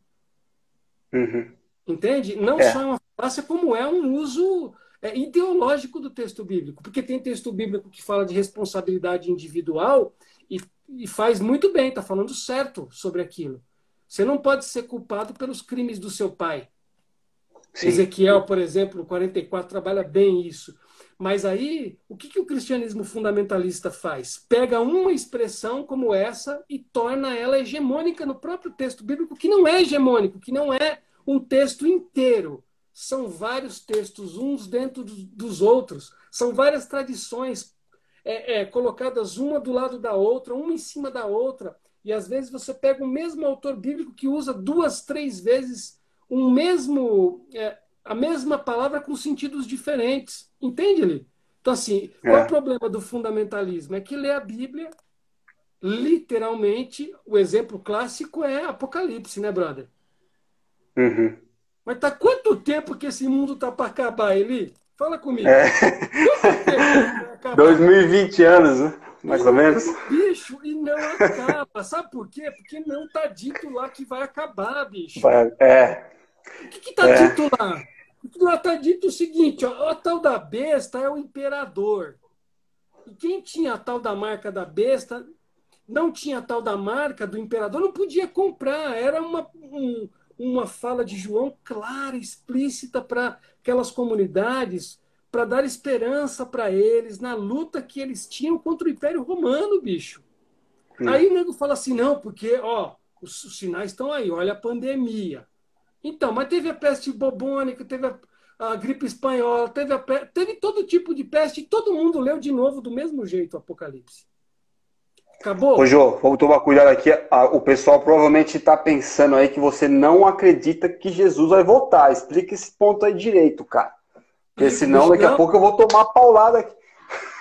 Uhum. Entende? Não só é É, uma falácia como é um uso ideológico do texto bíblico, porque tem texto bíblico que fala de responsabilidade individual e faz muito bem, está falando certo sobre aquilo. Você não pode ser culpado pelos crimes do seu pai. Sim. Ezequiel, por exemplo, 44, trabalha bem isso. Mas aí, o que o cristianismo fundamentalista faz? Pega uma expressão como essa e torna ela hegemônica no próprio texto bíblico, que não é hegemônico, que não é um texto inteiro. São vários textos, uns dentro dos outros. São várias tradições colocadas uma do lado da outra, uma em cima da outra. E às vezes você pega o mesmo autor bíblico que usa 2, 3 vezes a mesma palavra com sentidos diferentes. Entende, Li? Então, assim, qual é o problema do fundamentalismo? É que lê a Bíblia, literalmente, o exemplo clássico é Apocalipse, né, brother? Uhum. Mas tá quanto tempo que esse mundo tá para acabar, Eli? Fala comigo. Quanto tempo vai acabar? 2020 anos, né? Mais ou menos. Bicho, e não acaba. Sabe por quê? Porque não tá dito lá que vai acabar, bicho. O que tá dito lá? Lá tá dito o seguinte, ó, a tal da besta é o imperador. E quem tinha a tal da marca da besta, não tinha a tal da marca do imperador, não podia comprar. Era uma fala de João clara, explícita para aquelas comunidades, para dar esperança para eles na luta que eles tinham contra o Império Romano, bicho. Aí o nego fala assim, não, porque ó, os sinais estão aí, olha a pandemia. Então, mas teve a peste bubônica, teve a gripe espanhola, teve todo tipo de peste, e todo mundo leu de novo do mesmo jeito o Apocalipse. Acabou? Ô, Jô, vamos tomar cuidado aqui. O pessoal provavelmente está pensando aí que você não acredita que Jesus vai voltar. Explica esse ponto aí direito, cara. Porque senão daqui a pouco eu vou tomar paulada aqui.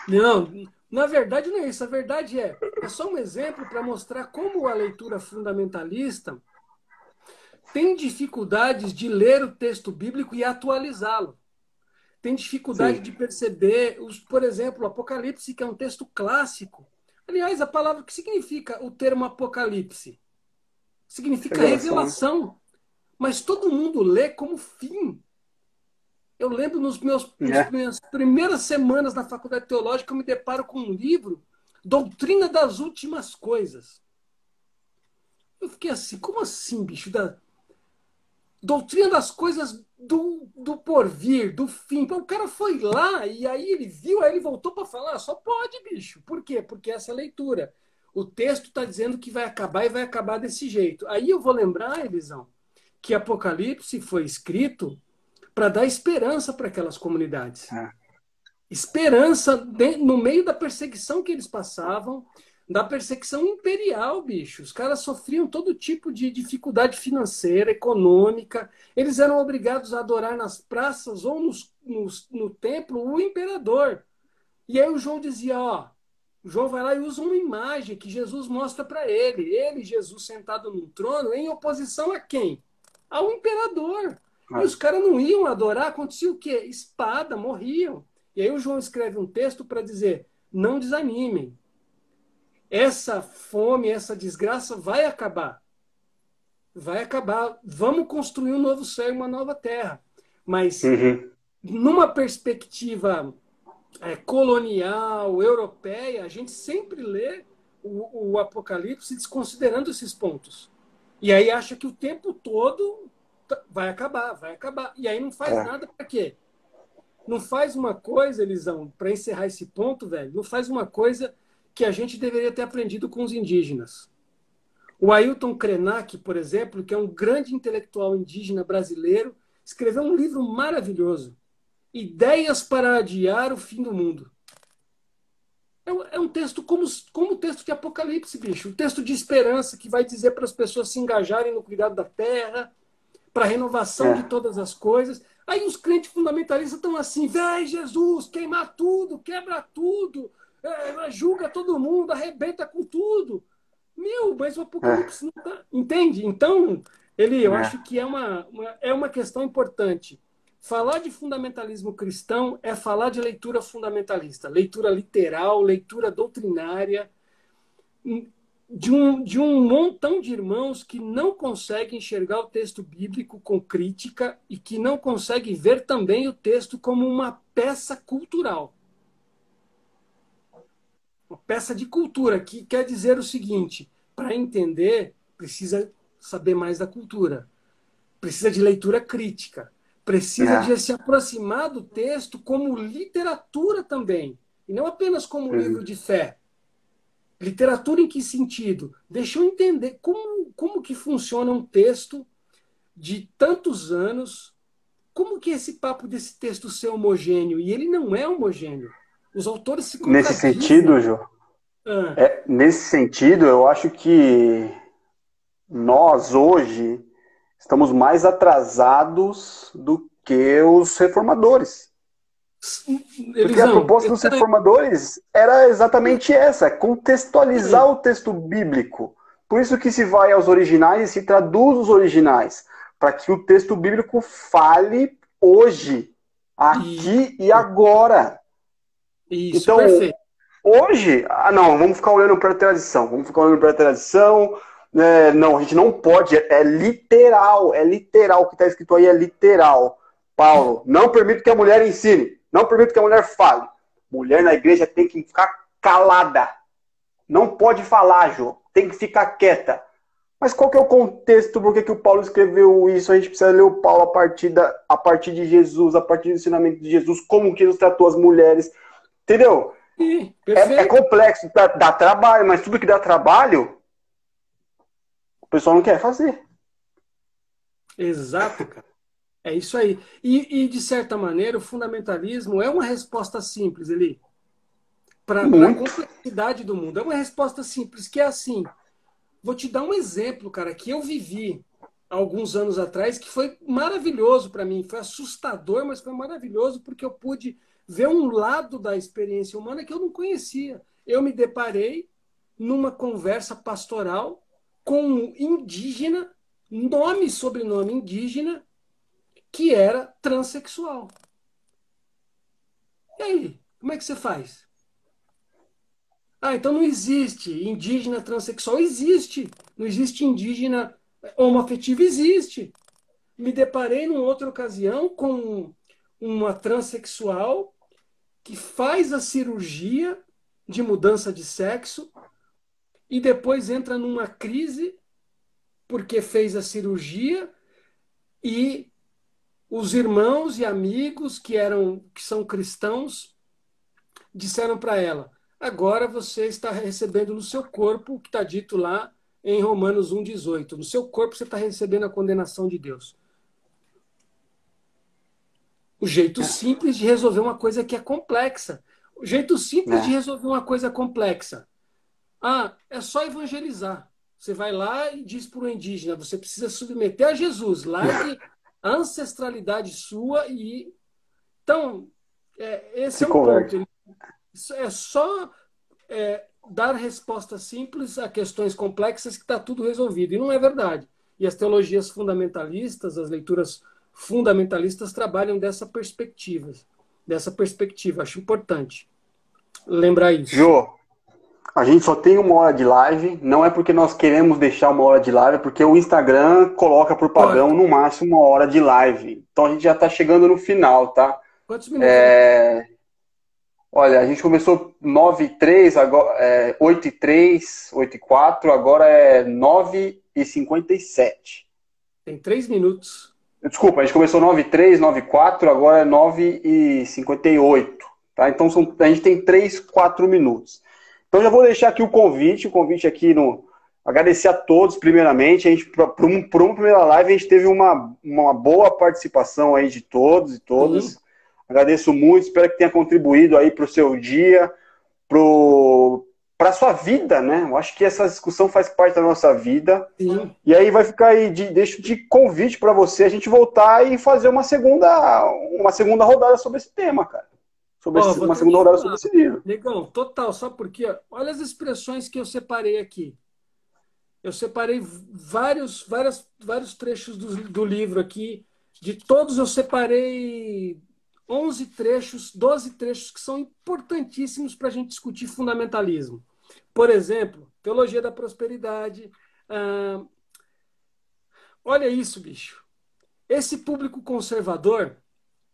Não, na verdade não é isso. A verdade é só um exemplo para mostrar como a leitura fundamentalista tem dificuldades de ler o texto bíblico e atualizá-lo. Tem dificuldade de perceber, por exemplo, o Apocalipse, que é um texto clássico. Aliás, a palavra, o que significa o termo Apocalipse? Significa revelação. Mas todo mundo lê como fim. Eu lembro nas minhas primeiras semanas na faculdade teológica, eu me deparo com um livro, Doutrina das Últimas Coisas. Eu fiquei assim, como assim, bicho? Doutrina das coisas do porvir, do fim. O cara foi lá e aí ele viu, aí ele voltou para falar. Só pode, bicho. Por quê? Porque essa é a leitura. O texto está dizendo que vai acabar e vai acabar desse jeito. Aí eu vou lembrar, Elisão, que Apocalipse foi escrito para dar esperança para aquelas comunidades. Esperança no meio da perseguição que eles passavam, da perseguição imperial, bicho. Os caras sofriam todo tipo de dificuldade financeira, econômica. Eles eram obrigados a adorar nas praças ou no templo o imperador. E aí o João dizia, ó, o João vai lá e usa uma imagem que Jesus mostra para ele. Ele, Jesus, sentado num trono, em oposição a quem? Ao imperador. E os caras não iam adorar, acontecia o quê? Espada, morriam. E aí o João escreve um texto para dizer, não desanimem. Essa fome, essa desgraça vai acabar. Vai acabar. Vamos construir um novo céu e uma nova terra. Mas numa perspectiva colonial, europeia, a gente sempre lê o Apocalipse desconsiderando esses pontos. E aí acha que o tempo todo vai acabar, vai acabar. E aí não faz nada para quê? Não faz uma coisa, Elisão, para encerrar esse ponto, velho, não faz uma coisa que a gente deveria ter aprendido com os indígenas. O Ailton Krenak, por exemplo, que é um grande intelectual indígena brasileiro, escreveu um livro maravilhoso, Ideias para Adiar o Fim do Mundo. É um texto como o texto de Apocalipse, bicho. Um texto de esperança que vai dizer para as pessoas se engajarem no cuidado da terra, para a renovação de todas as coisas. Aí os crentes fundamentalistas estão assim, véi, Jesus, queimar tudo, quebra tudo, julga todo mundo, arrebenta com tudo. Meu, mas o Apocalipse não tá... Entende? Então, eu acho que é uma questão importante. Falar de fundamentalismo cristão é falar de leitura fundamentalista, leitura literal, leitura doutrinária. de um montão de irmãos que não conseguem enxergar o texto bíblico com crítica e que não conseguem ver também o texto como uma peça cultural. Uma peça de cultura, que quer dizer o seguinte: para entender, precisa saber mais da cultura, precisa de leitura crítica, precisa É. de se aproximar do texto como literatura também, e não apenas como livro Uhum. de fé. Literatura em que sentido? Deixa eu entender como que funciona um texto de tantos anos, como que é esse papo desse texto ser homogêneo? E ele não é homogêneo. Os autores se Nesse sentido, contradizem. Jô, Ah, nesse sentido, eu acho que nós hoje estamos mais atrasados do que os reformadores. Porque a Elisão, proposta dos reformadores era exatamente essa, contextualizar o texto bíblico. Por isso que se vai aos originais e se traduz os originais, para que o texto bíblico fale hoje, aqui e agora. isso, Então, perfeito. hoje, não, vamos ficar olhando para a tradição, vamos ficar olhando para a tradição. Não, a gente não pode, é literal, o que está escrito aí é literal. Paulo, não permito que a mulher ensine, não permito que a mulher fale. Mulher na igreja tem que ficar calada, não pode falar, Jô, tem que ficar quieta. Mas qual que é o contexto, por que o Paulo escreveu isso? A gente precisa ler o Paulo a partir de Jesus, a partir do ensinamento de Jesus, como que Jesus tratou as mulheres, entendeu? Sim, É perfeito. complexo, dá trabalho, mas tudo que dá trabalho, o pessoal não quer fazer. Exato, cara. É isso aí. E, de certa maneira, o fundamentalismo é uma resposta simples, Eli, para a Muito. complexidade do mundo. É uma resposta simples, que é assim. Vou te dar um exemplo, cara, que eu vivi há alguns anos atrás, que foi maravilhoso para mim. Foi assustador, mas foi maravilhoso porque eu pude ver um lado da experiência humana que eu não conhecia. Eu me deparei numa conversa pastoral com um indígena, nome e sobrenome indígena, que era transexual. E aí, como é que você faz? Ah, então não existe indígena transexual. Existe. Não existe indígena homoafetivo. Existe. Me deparei numa outra ocasião com uma transexual que faz a cirurgia de mudança de sexo e depois entra numa crise porque fez a cirurgia e os irmãos e amigos que são cristãos disseram para ela: agora você está recebendo no seu corpo o que está dito lá em Romanos 1,18. No seu corpo você está recebendo a condenação de Deus. O jeito simples de resolver uma coisa que é complexa. O jeito simples de É. resolver uma coisa complexa. Ah, é só evangelizar. Você vai lá e diz para o indígena: você precisa submeter a Jesus, largue a ancestralidade sua e. Então, esse Se é um converte. ponto. É só dar respostas simples a questões complexas que está tudo resolvido. E não é verdade. E as teologias fundamentalistas, as leituras fundamentalistas trabalham dessa perspectiva. Dessa perspectiva. Acho importante lembrar isso. Jô, a gente só tem uma hora de live, não é porque nós queremos deixar uma hora de live, é porque o Instagram coloca por padrão Corta. no máximo uma hora de live. Então a gente já está chegando no final, tá? Quantos minutos a gente tem? É, olha, a gente começou 9h03, agora, 8h03, 8h04, agora é 9h57. Tem 3 minutos. Desculpa, a gente começou 9h03, 9h04, agora é 9h58. Tá? Então a gente tem 3, 4 minutos. Então já vou deixar aqui o convite aqui no. Agradecer a todos, primeiramente. A gente, por uma primeira live, a gente teve uma boa participação aí de todos e Sim, todas. Agradeço muito, espero que tenha contribuído aí para o seu dia, para a sua vida, né? Eu acho que essa discussão faz parte da nossa vida. sim. E aí vai ficar aí, deixo de convite para você a gente voltar e fazer uma segunda rodada sobre esse tema, cara. Ó, vou Uma até segunda te rodada sobre falar. esse livro. Negão, total. Sabe por quê? Olha as expressões que eu separei aqui. Eu separei vários trechos do livro aqui. De todos, eu separei 11 trechos, 12 trechos que são importantíssimos para a gente discutir fundamentalismo. Por exemplo, teologia da prosperidade. Olha isso, bicho. Esse público conservador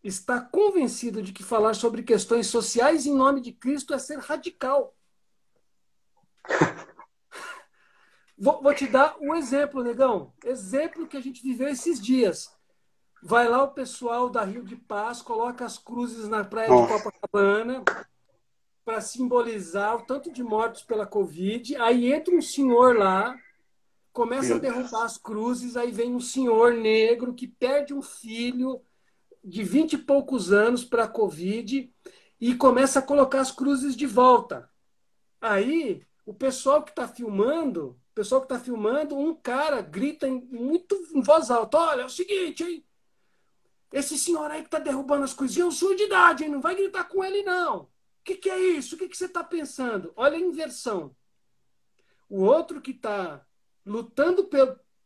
está convencido de que falar sobre questões sociais em nome de Cristo é ser radical. Vou te dar um exemplo, negão. Exemplo que a gente viveu esses dias. Vai lá o pessoal da Rio de Paz, coloca as cruzes na praia de Copacabana para simbolizar o tanto de mortos pela Covid. Aí entra um senhor lá, começa a derrubar as cruzes, aí vem um senhor negro que perde um filho de 20 e poucos anos para a Covid e começa a colocar as cruzes de volta. Aí o pessoal que está filmando, um cara grita muito em voz alta: olha, é o seguinte, hein? Esse senhor aí que está derrubando as coisinhas é um senhor de idade, hein? Não vai gritar com ele, não. O que é isso? O que você está pensando? Olha a inversão. O outro que está lutando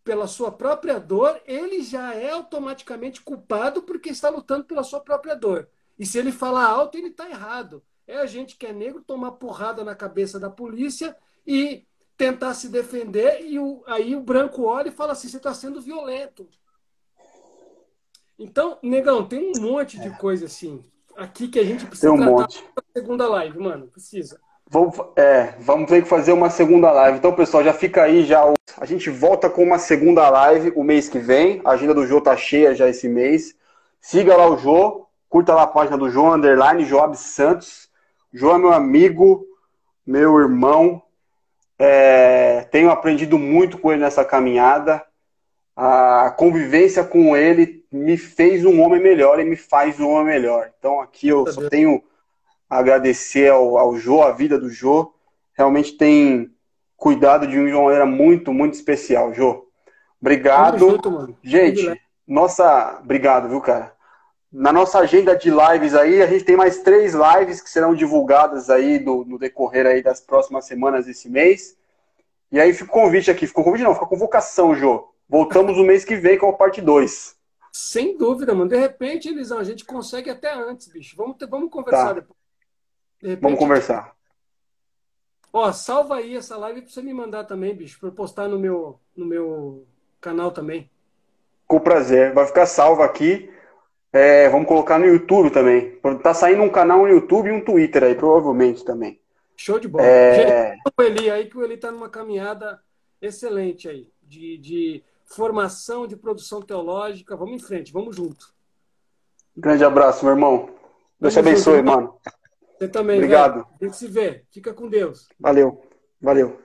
pela sua própria dor, ele já é automaticamente culpado porque está lutando pela sua própria dor. E se ele falar alto, ele está errado. É a gente que é negro tomar porrada na cabeça da polícia e tentar se defender, e aí o branco olha e fala assim: você está sendo violento. Então, negão, tem um monte de coisa assim aqui que a gente precisa tratar na segunda live, mano. Precisa. Vamos ter que fazer uma segunda live. Então, pessoal, já fica aí já. A gente volta com uma segunda live o mês que vem. A agenda do Jô tá cheia já esse mês. Siga lá o Jô, curta lá a página do Jô, _ Joab Santos. Jô é meu amigo, meu irmão. Tenho aprendido muito com ele nessa caminhada. A convivência com ele me fez um homem melhor e me faz um homem melhor. Então aqui eu só tenho a agradecer ao Jô, a vida do Jô. Realmente tem cuidado de uma maneira muito, muito especial, Jô. Obrigado. Junto, mano. Gente, obrigado, viu, cara? Na nossa agenda de lives aí, a gente tem mais 3 lives que serão divulgadas aí no decorrer aí das próximas semanas desse mês. E aí fica o convite aqui. Fica a convocação, Jô. Voltamos no mês que vem com a parte 2. Sem dúvida, mano. De repente, Elisão, a gente consegue até antes, bicho. Vamos conversar depois. De repente, vamos conversar. Ó, salva aí essa live pra você me mandar também, bicho, pra eu postar no meu canal também. Com prazer. Vai ficar salva aqui. Vamos colocar no YouTube também. Tá saindo um canal no YouTube e um Twitter aí, provavelmente também. Show de bola. Gente, o Eli aí, que o Eli tá numa caminhada excelente aí, de formação, de produção teológica. Vamos em frente, vamos junto. Grande abraço, meu irmão. Deus te abençoe, mano. Você também, obrigado. Velho. A gente se vê. Fica com Deus. Valeu.